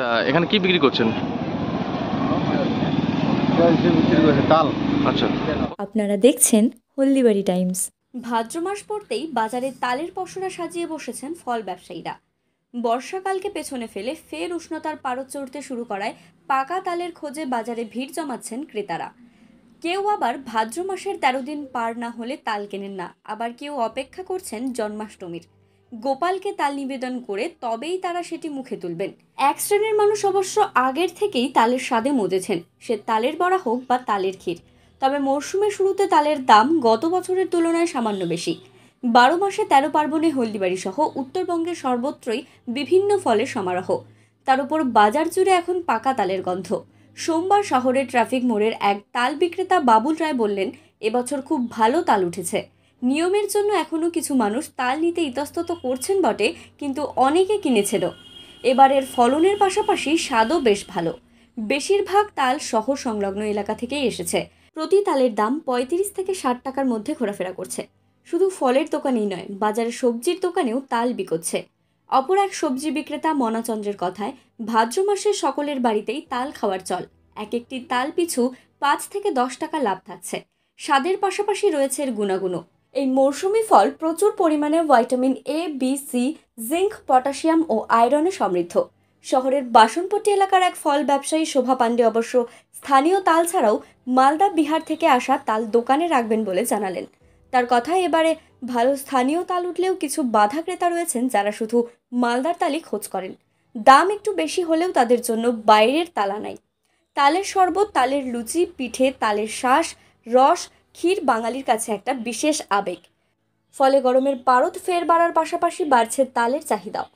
আচ্ছা, এখানে কি বিক্রি করছেন? তাল। আচ্ছা, আপনারা দেখছেন হলদিবাড়ি টাইমস। ভাদ্র মাস পড়তেই বাজারে তালের পসরা সাজিয়ে বসেছেন ফল ব্যবসায়ীরা। বর্ষাকালকে পেছনে ফেলে ফের উষ্ণতার পারদ চড়তে শুরু করায় পাকা তালের খোঁজে বাজারে ভিড় জমাচ্ছেন ক্রেতারা। কেউ আবার ভাদ্র মাসের 13 দিন পার না হলে তাল কেনেন না, আবার কেউ অপেক্ষা করছেন জন্মাষ্টমীর। গোপালকে তাল নিবেদন করে তবেই তারা সেটি মুখে তুলবেন। এক শ্রেণীর মানুষ অবশ্য আগের থেকেই তালের স্বাদে মজেছেন, সে তালের বড়া হোক বা তালের ক্ষীর। তবে মরশুমের শুরুতে তালের দাম গত বছরের তুলনায় সামান্য বেশি। 12 মাসে 13 পার্বণে হলদিবাড়ি সহ উত্তরবঙ্গের সর্বত্রই বিভিন্ন ফলের সমারোহ। তার উপর বাজার জুড়ে এখন পাকা তালের গন্ধ। সোমবার শহরের ট্রাফিক মোড়ের এক তাল বিক্রেতা বাবুল রায় বললেন, এবছর খুব ভালো তাল উঠেছে। নিয়মের জন্য এখনও কিছু মানুষ তাল নিতে ইতস্তত করছেন বটে, কিন্তু অনেকে কিনেছেনও। এবারের ফলনের পাশাপাশি স্বাদও বেশ ভালো। বেশিরভাগ তাল শহর সংলগ্ন এলাকা থেকেই এসেছে। প্রতি তালের দাম 35 থেকে 60 টাকার মধ্যে ঘোরাফেরা করছে। শুধু ফলের দোকানেই নয়, বাজারে সবজির দোকানেও তাল বিকোচ্ছে। অপর এক সবজি বিক্রেতা মনাচন্দ্রের কথায়, ভাদ্র মাসে সকলের বাড়িতেই তাল খাওয়ার চল। এক একটি তাল পিছু 5 থেকে 10 টাকা লাভ থাকছে। স্বাদের পাশাপাশি রয়েছে এর গুণাগুণও। এই মৌসুমি ফল প্রচুর পরিমাণে vitamin A, B, C, zinc, potassium ও আয়রনে সমৃদ্ধ। শহরের বাসনপট্টি এলাকার এক ফল ব্যবসায়ী শোভা পাণ্ডে অবশ্য স্থানীয় তাল ছাড়াও মালদা, বিহার থেকে আসা তাল দোকানে রাখবেন বলে জানালেন। তার কথায়, এবারে ভালো স্থানীয় তাল উঠলেও কিছু বাধা ক্রেতা রয়েছেন যারা শুধু মালদার তালই খোঁজ করেন। দাম একটু বেশি হলেও তাদের জন্য বাইরের তালা নাই। তালের শরবত, তালের লুচি, পিঠে, তালের শাঁস, রস, ক্ষীর বাঙালির কাছে একটা বিশেষ আবেগ। ফলে গরমের পারদ ফের বাড়ার পাশাপাশি বাড়ছে তালের চাহিদাও।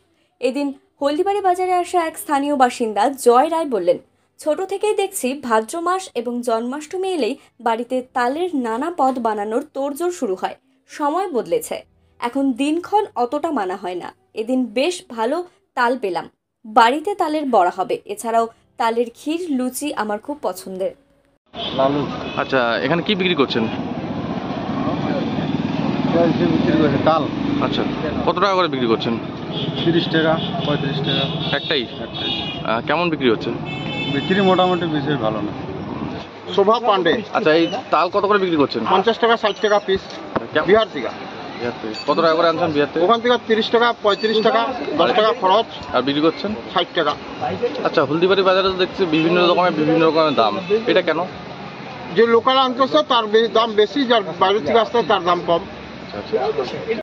এদিন হলদিবাড়ি বাজারে আসা এক স্থানীয় বাসিন্দা জয় রায় বললেন, ছোট থেকেই দেখছি ভাদ্র মাস এবং জন্মাষ্টমী এলেই বাড়িতে তালের নানা পদ বানানোর তোড়জোড় শুরু হয়। সময় বদলেছে, এখন দিনক্ষণ অতটা মানা হয় না। এদিন বেশ ভালো তাল পেলাম। বাড়িতে তালের বড়া হবে, এছাড়াও তালের ক্ষীর, লুচি আমার খুব পছন্দের। লালু। আচ্ছা, এখানে কি বিক্রি করছেন? তাল। আচ্ছা, কত টাকা করে বিক্রি করছেন? 30 টাকা, 35 টাকা। একটাই? কেমন বিক্রি হচ্ছে? বিক্রি মোটামুটি বিশেষ ভালো না। শোভা পান্ডে। আচ্ছা, এই তাল কত করে বিক্রি করছেন? 50 টাকা, 60 টাকা পিস। বিহার থেকে। কত টাকা করে আনছেন বিহার থেকে? ওখান থেকে 30 টাকা, 35 টাকা, 10 টাকা খরচ। আর বিক্রি করছেন 60 টাকা। আচ্ছা, হলদিবাড়ি বাজারে তো দেখছি বিভিন্ন রকমের দাম, এটা কেন? যে লোকাল আনতেছে তার দাম বেশি, যার বাইরে থেকে আসছে তার দাম কম। আচ্ছা।